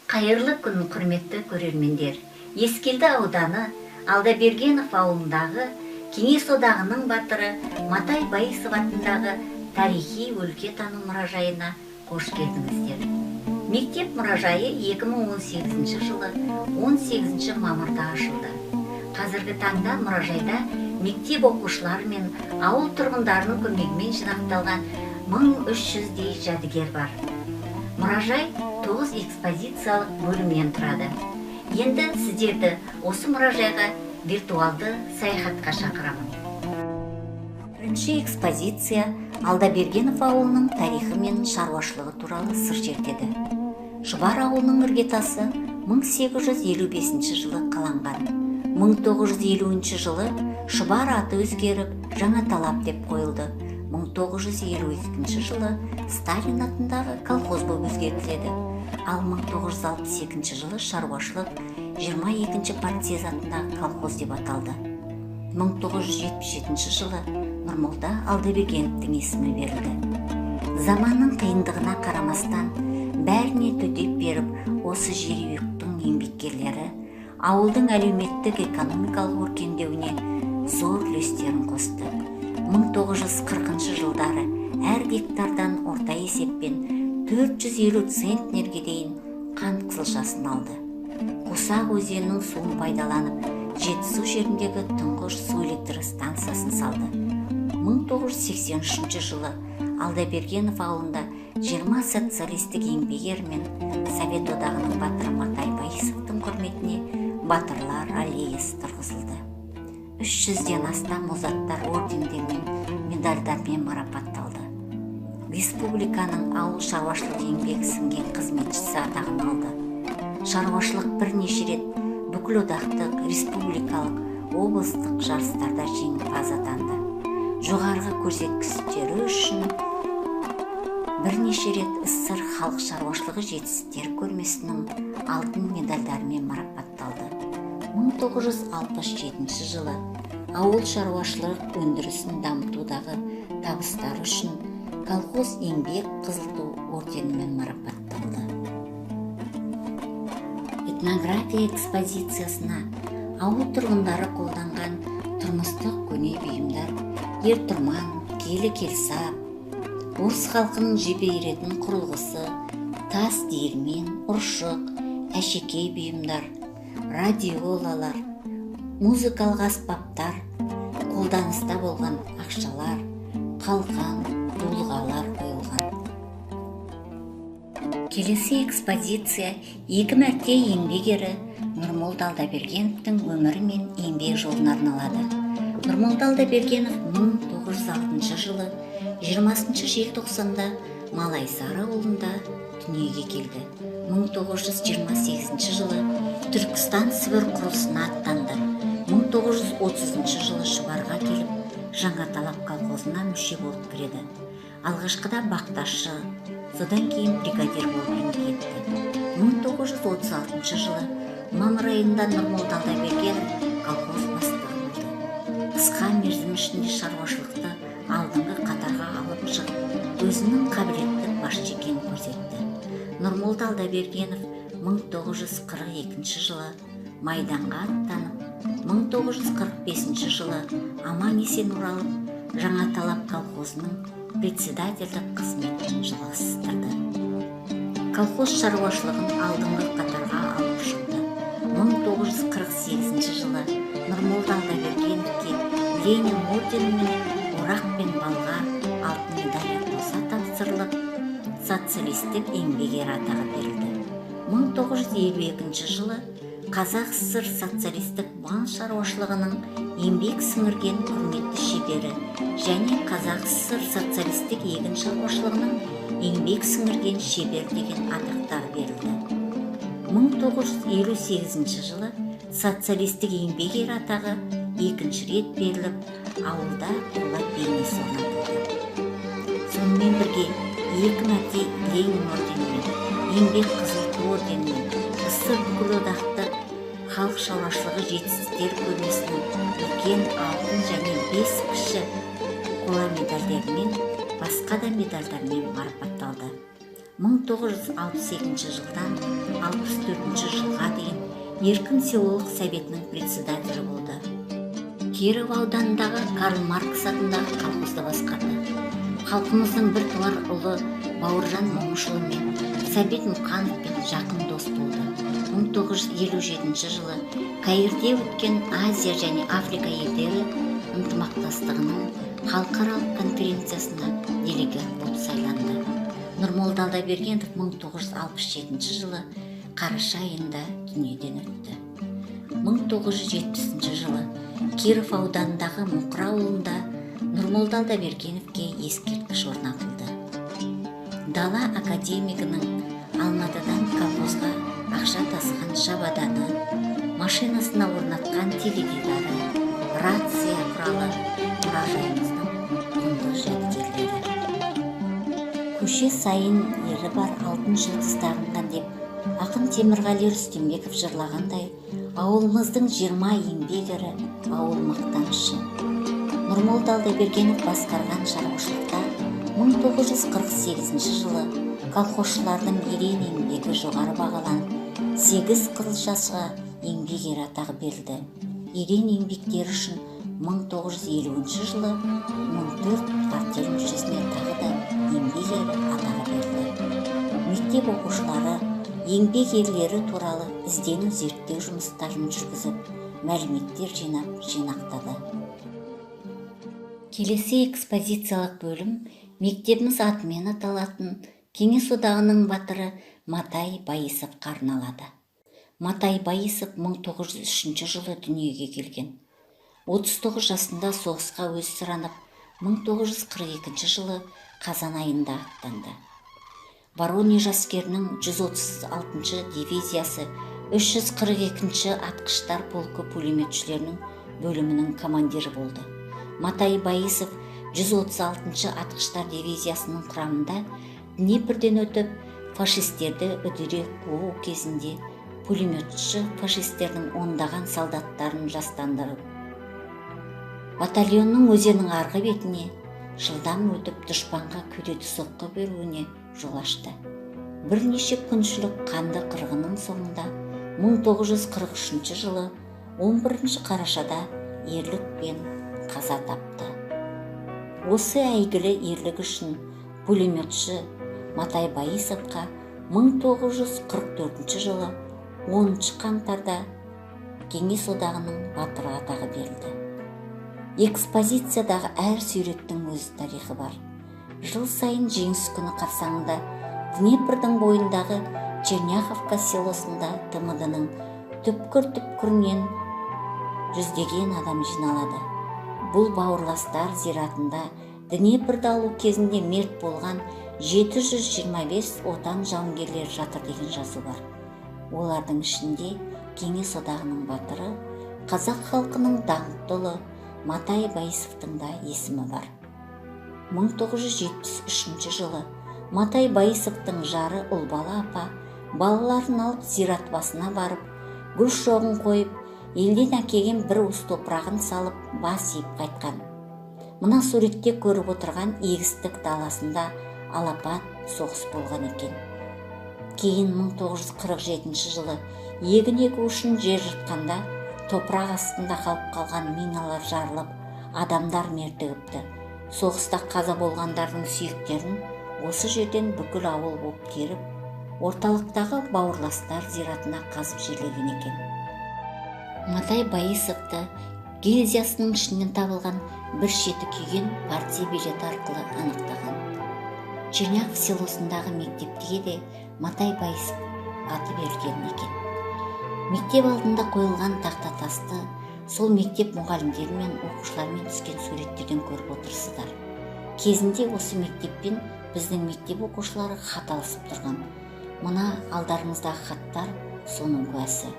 Қайырлы күн, құрметті көрермендер. Ескелді ауданы Алдабергенов ауылындағы Кеңес одағының батыры Матай Байысов атындағы тарихи өлкетану мұражайына қош келдіңіздер. Мектеп мұражайы 2018 жылы 18 мамырда ашылды. Қазіргі таңда мұражайда мектеп оқушылары мен ауыл тұрғындарының көмегімен жинақталған 1300-дей жәдігер бар. Мұражай 9 экспозициялық бөлімнен тұрады. Енді сіздерді осы мұражайға виртуалды саяхатқа шақырамын. Бірінші экспозиция Алдабергенов ауылының тарихы мен шаруашылығы туралы сыр шертеді. Шұбар ауылының іргетасы 1855 жылы қаланған. 1950 жылы Шұбар аты өзгеріп, Жаңаталап деп қойылды. 1952 жылы Сталин атындағы колхоз болып өзгертіледі. Ал 1962 жылы шаруашылық 22-ші партиз атындағы колхоз деп аталды. 1977 жылы Нұрмолда Алдабергеновтің есімі берілді. Заманның қиындығына қарамастан, бәріне төтеп беріп, осы жерұйықтың еңбеккерлері ауылдың әлеуметтік экономикалық өркендеуіне зор үлестерін қосты. 1940 жылдары әр гектардан орта есеппен 450 центнерге дейін қант қызылшасын алды. Қосақ өзенінің суын пайдаланып, Жетісу жеріндегі тұңғыш су электр станциясын салды. 1983 жылы Алдабергенов ауылында 20 социалистік еңбек мен Совет одағының батыры Матай Байысовтың құрметіне батырлар аллеясы тұрғызылды. 300-ден астам озаттар ордендермен, медальдармен марапатталды. Республиканың ауыл шаруашылық еңбек сіңген қызметшісі атағын алды. Шаруашылық бірнеше рет бүкіл одақтық, республикалық, облыстық жарыстарда жеңімпаз атанды. Жоғарғы көрсеткіштері үшін бірнеше рет СССР халық шаруашылығы жетістіктері көрмесінің алтын медальдарымен марапатталды. 1967 жылы ауыл шаруашылық өндірісін дамытудағы табыстары үшін колхоз еңбек қызыл ту орденімен марапатталды. Этнография экспозициясына ауыл тұрғындары қолданған тұрмыстық көне бұйымдар, ер-тұрман, келі-келсап, орыс халқының жебе иіретін құрылғысы, тас диірмен, ұршық, әшекей бұйымдар, радиолалар, музыкалық аспаптар, қолданыста болған ақшалар, қалқан, дулығалар қойылған. Келесі экспозиция 2 мәрте еңбек ері Нұрмолда Алдабергеновтың өмірі мен еңбек жолын арналады. Нұрмолда Алдабергенов 1906 жылы 20 желтоқсанда Малайсары ауылында дүниеге келді. 1928 жылы Түркістан Сібір құрылысына аттанды. 1930 жылы Шұбарға келіп, Жаңаталап колхозына мүше болып кіреді. Алғашқыда бақташы, содан кейін бригадир болып еңбек етті. 1936 жылы мамыр айында Нұрмолда Алдабергенов колхоз бастығы болды. Қысқа мерзім ішінде шаруашылықты алдыңғы қатарға алып шығып, өзінің қабілетті басшы екенін көрсетті. Нұрмолда Алдабергенов 1942 жылы майданға аттанып, 1945 жылы аман-есен оралып, Жаңаталап колхозының председательдік қызметін жалғастырды. Колхоз шаруашылығын алдыңғы қатарға алып шықты. 1948 жылы Нұрмолда Алдабергеновке Ленин орденімен орақ пен балға алтын медаль қоса тапсырылып, социалистік еңбек ері атағы берілді. 1952 жылы Қазақ СССР социалистік мал шаруашылығының еңбек сіңірген құрметті шебері және Қазақ СССР социалистік егін шаруашылығының еңбек сіңірген шебер деген атақтар берілді. 1958 жылы социалистік еңбек ері атағы екінші рет беріліп, ауылда қола бейнесі орнатылды. Сонымен бірге 2 мәрте Ленин орденімен, еңбек қызыл ту орденімен, СССР бүкіл одақтық халық шаруашылығы жетістіктер көрмесінің үлкен алтын және 5 кіші қола медальдермен, басқа да медальдармен марапатталды. 1962 жылдан 1964 жылға дейін Еркін селолық советінің председателі болды. Киров ауданындағы Карл Маркс атындағы колхозды басқарды. Халқымыздың бір туар ұлы Бауыржан Момышұлы мен Сәбит Мұқановпен жақын дос болды. 1957 жылы Каирде өткен Азия және Африка елдері ынтымақтастығының халықаралық конференциясына делегат болып сайланды. Нұрмолда Алдабергенов 1967 жылы қараша айында дүниеден өтті. 1970 жылы Киров ауданындағы Мұқыр ауылында Нұрмолда Алдабергеновке ескерткіш орнатылды. Дала академигінің Алматыдан колхозға ақша тасыған шабаданы, машинасына орнатқан теледидары, рация құралы мұражайымыздың құнды жәдігерлері. Көше сайын ері бар алтын жұлдыз тағынған деп ақын Темірғали Рүстембеков жырлағандай, ауылымыздың 20 еңбек ері ауыл мақтанышы. Нұрмолда Алдабергенов басқарған шаруашылықта 1948 жылы колхозшылардың ерен еңбегі жоғары бағаланып, 8 қызылшаға еңбек ері атағы берілді. Ерен еңбектері үшін 1950 жылы 14 артель мүшесіне тағы да еңбек ері атағы берілді. Мектеп оқушылары еңбек ерлері туралы іздену зерттеу жұмыстарын жүргізіп, мәліметтер жинақтады. Келесі экспозициялық бөлім мектебіміз атымен аталатын Кеңес одағының батыры Матай Байысовқа арналады. Матай Байысов 1903 жылы дүниеге келген. 39 жасында соғысқа өз сұранып, 1942 жылы қазан айында аттанды. Воронеж әскерінің 136 дивизиясы 342 атқыштар полкі пулеметшілерінің бөлімінің командирі болды. Матай Байысов 136 атқыштар дивизиясының құрамында Днепрден өтіп, фашистерді үдере қуу кезінде пулеметші фашистердің ондаған солдаттарын жастандырып, батальонның өзеннің арғы бетіне жылдам өтіп дұшпанға күреді соққы беруіне жол ашты. Бірнеше күншілік қанды қырғынның соңында 1943 жылы 11 қарашада ерлікпен қаза тапты. Осы әйгілі ерлігі үшін пулеметші Матай Байысовқа 1944 жылы 10 қаңтарда Кеңес одағының батыры атағы берілді. Экспозициядағы әр суреттің өз тарихы бар. Жыл сайын жеңіс күні қарсаңында Днепрдің бойындағы Черняховка селосында ТМД-ның түпкір-түпкірінен жүздеген адам жиналады. Бұл бауырластар зиратында Днепрді алу кезінде мерт болған 725 отан жауынгерлері жатыр деген жазу бар. Олардың ішінде Кеңес одағының батыры, қазақ халқының даңқты ұлы Матай Байысовтың да есімі бар. 1973 жылы Матай Байысовтың жары Ұлбала апа балаларын алып зират басына барып, гүл шоғын қойып, елден әкелген бір уыс топырағын салып, бас иіп қайтқан. Мына суретте көріп отырған егістік даласында алапат соғыс болған екен. Кейін 1947 жылы егін егу үшін жер жыртқанда топырақ астында қалып қалған миналар жарылып, адамдар мертігіпті. Соғыста қаза болғандардың сүйектерін осы жерден бүкіл ауыл боп теріп, орталықтағы бауырластар зиратына қазып жерлеген екен. Матай Байысовты гильзиясының ішінен табылған бір шеті күйген партия билеті арқылы анықтаған. Черняхов селосындағы мектепке де Матай Байысов аты берілген екен. Мектеп алдында қойылған тақта тасты сол мектеп мұғалімдері мен оқушылармен түскен суреттерден көріп отырсыздар. Кезінде осы мектеппен біздің мектеп оқушылары хат алысып тұрған. Мына алдарыңыздағы хаттар соның куәсі.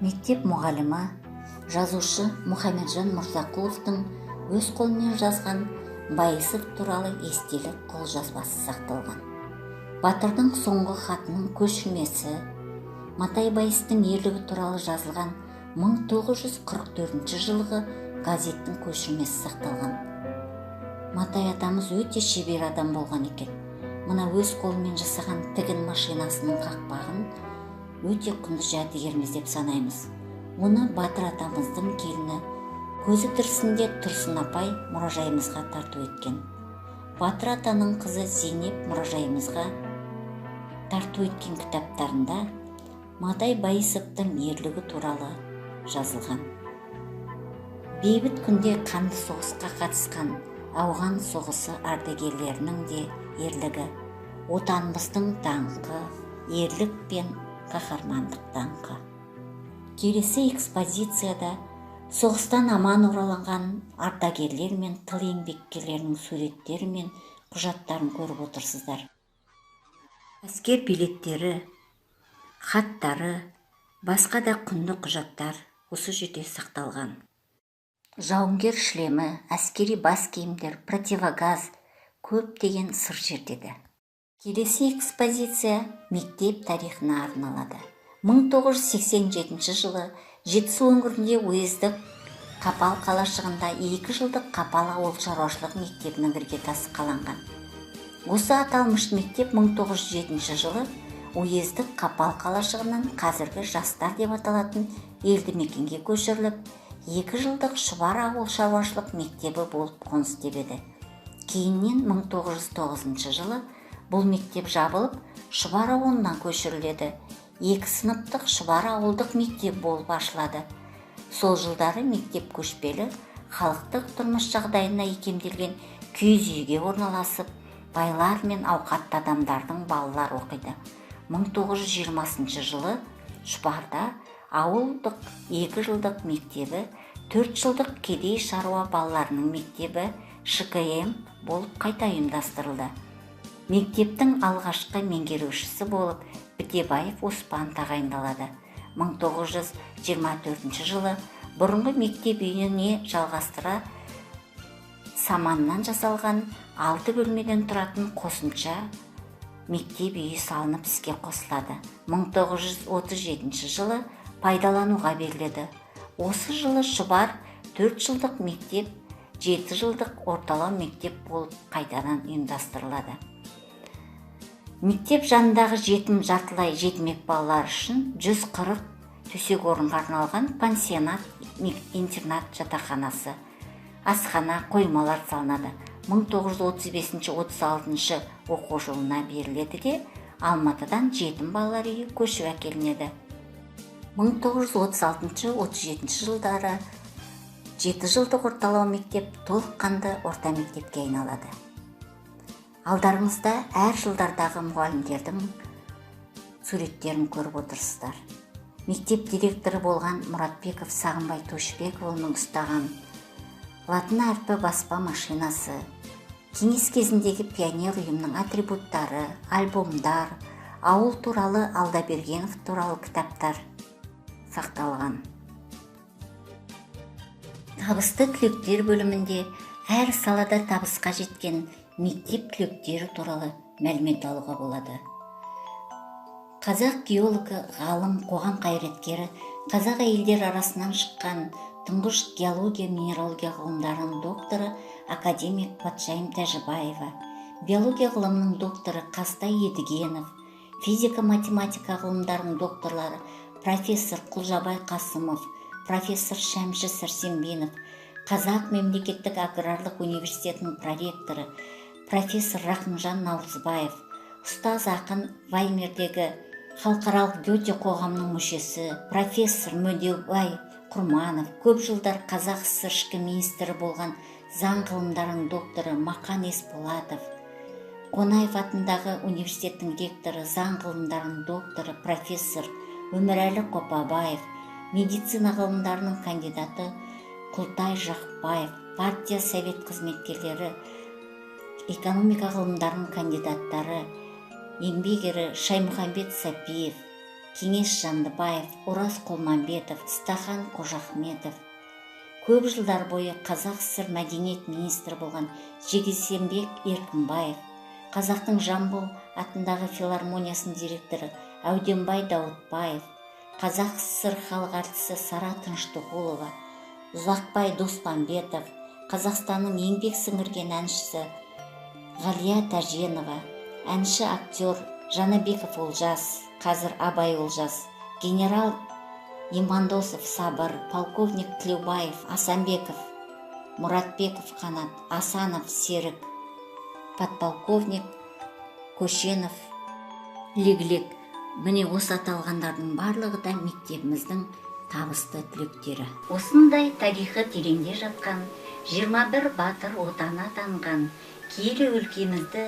Мектеп мұғалімі, жазушы Мұхамеджан Мұрзақұловтың өз қолымен жазған Байысов туралы естелік қолжазбасы сақталған. Батырдың соңғы хатының көшірмесі, Матай Байысовтың ерлігі туралы жазылған 1944 жылғы газеттің көшірмесі сақталған. Матай атамыз өте шебер адам болған екен. мына өз қолымен жасаған тігін машинасының қақпағын өте құнды жәдігеріміз деп санаймыз. Оны Батыр атамыздың келіні көзі тірісінде Тұрсын апай мұражайымызға тарту еткен. Батыр атаның қызы Зейнеп мұражайымызға тарту еткен кітаптарында Матай Байысовтың ерлігі туралы жазылған. Бейбіт күнде қанды соғысқа қатысқан ауған соғысы ардагерлерінің де ерлігі, отанымыздың даңқы, ерлік пен қаһармандық даңқы. Келесі экспозицияда соғыстан аман оралған ардагерлер мен тыл еңбеккерлерінің суреттері мен құжаттарын көріп отырсыздар. Әскер билеттері, хаттары, басқа да құнды құжаттар осы жерде сақталған. Жауынгер шлемі, әскери бас киімдер, противогаз, көптеген сыр шертеді. Келесі экспозиция мектеп тарихына арналады. 1987 жылы Жетісу өңірінде уездік Қапал қалашығында 2 жылдық Қапал ауыл шаруашылық мектебінің іргетасы қаланған. Осы аталмыш мектеп 1907 жылы уездік Қапал қалашығынан қазіргі Жастар деп аталатын елді мекенге көшіріліп, 2 жылдық Шұбар ауыл шаруашылық мектебі болып қоныс тебеді. Кейіннен 1909 жылы бұл мектеп жабылып, Шұбар ауылынан көшіріледі. 2 сыныптық Шұбар ауылдық мектеп болып ашылады. Сол жылдары мектеп көшпелі, халықтық тұрмыс жағдайына икемделген киіз үйге орналасып, байлар мен ауқатты адамдардың балалар оқиды. 1920 жылы Шұбарда ауылдық 2 жылдық мектебі, 4 жылдық кедей шаруа балаларының мектебі ШКМ болып қайта ұйымдастырылды. Мектептің алғашқы меңгерушісі болып Бітебаев Оспан тағайындалады. 1924 жылы бұрынғы мектеп үйіне жалғастыра саманнан жасалған 6 бөлмеден тұратын қосымша мектеп үйі салынып іске қосылады. 1937 жылы пайдалануға беріледі. Осы жылы Шұбар 4 жылдық мектеп, 7 жылдық орталау мектеп болып қайтадан ұйымдастырылады. Мектеп жанындағы жетім жартылай жетімек балалар үшін 140 төсек орынға арналған пансионат, интернат жатақханасы, асхана, қоймалар салынады. 1935-36 оқу жылына беріледі де, Алматыдан жетім балалар үйі көшіп әкелінеді. 1936-37 жылдары 7 жылдық орталау мектеп толыққанды орта мектепке айналады. Алдарыңызда әр жылдардағы мұғалімдердің суреттерін көріп отырсыздар. Мектеп директоры болған Мұратбеков Сағынбай Тошбекұлының ұстаған латын әрпі баспа машинасы, кеңес кезіндегі пионер ұйымның атрибуттары, альбомдар, ауыл туралы Алдабергенов туралы кітаптар сақталған. Табысты түлектер бөлімінде әр салада табысқа жеткен мектеп түлектері туралы мәлімет алуға болады. Қазақ геологы, ғалым, қоғам қайраткері, қазақ әйелдер арасынан шыққан тұңғыш геология, минералогия ғылымдарының докторы академик Патшайым Тәжібаева, биология ғылымының докторы Қазтай Едігенов, физика-математика ғылымдарының докторлары профессор Құлжабай Қасымов, профессор Шәмші Сәрсенбинов, Қазақ мемлекеттік аграрлық университетінің проректоры профессор Рахымжан Наурызбаев, ұстаз ақын Ваймердегі халықаралық Гете қоғамының мүшесі профессор Мөдеубай Құрманов, көп жылдар Қазақ ССР ішкі министрі болған заң ғылымдарының докторы Мақан Есболатов, Қонаев атындағы университеттің ректоры, заң ғылымдарының докторы профессор Өмірәлі Қопабаев, медицина ғылымдарының кандидаты Құлтай Жақпаев, партия совет қызметкерлері, экономика ғылымдарының кандидаттары, еңбек ері Шаймұхамбет Сапиев, Кеңес Жандыбаев, Ораз Құлманбетов, Стахан Қожахметов. Көп жылдар бойы Қазақ ССР мәдениет министрі болған Жексенбек Еркінбаев, Қазақтың Жамбыл атындағы филармониясының директоры Әуденбай Дауытбаев, Қазақ ССР халық артисі Сара Тыныштығұлова, Ұзақбай Доспанбетов, Қазақстанның еңбек сіңірген әншісі Ғалия Тәженова, әнші актер Жанабеков Олжас, қазір Абай Олжас, генерал Имандосов Сабыр, полковник Тлеубаев, Асанбеков, Мұратбеков Қанат, Асанов Серік, подполковник Көшенов Леглек. Міне осы аталғандардың барлығы да мектебіміздің табысты түлектері. Осындай тарихы тереңде жатқан 21 батыр отаны атанған киелі өлкемізді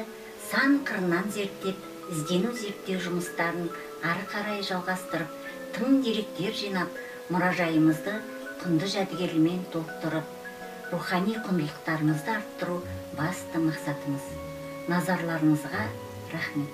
сан қырынан зерттеп, іздену зерттеу жұмыстарын ары қарай жалғастырып, тың деректер жинап, мұражайымызды құнды жәдігерлермен толықтырып, рухани құндылықтарымызды арттыру басты мақсатымыз. Назарларыңызға рахмет.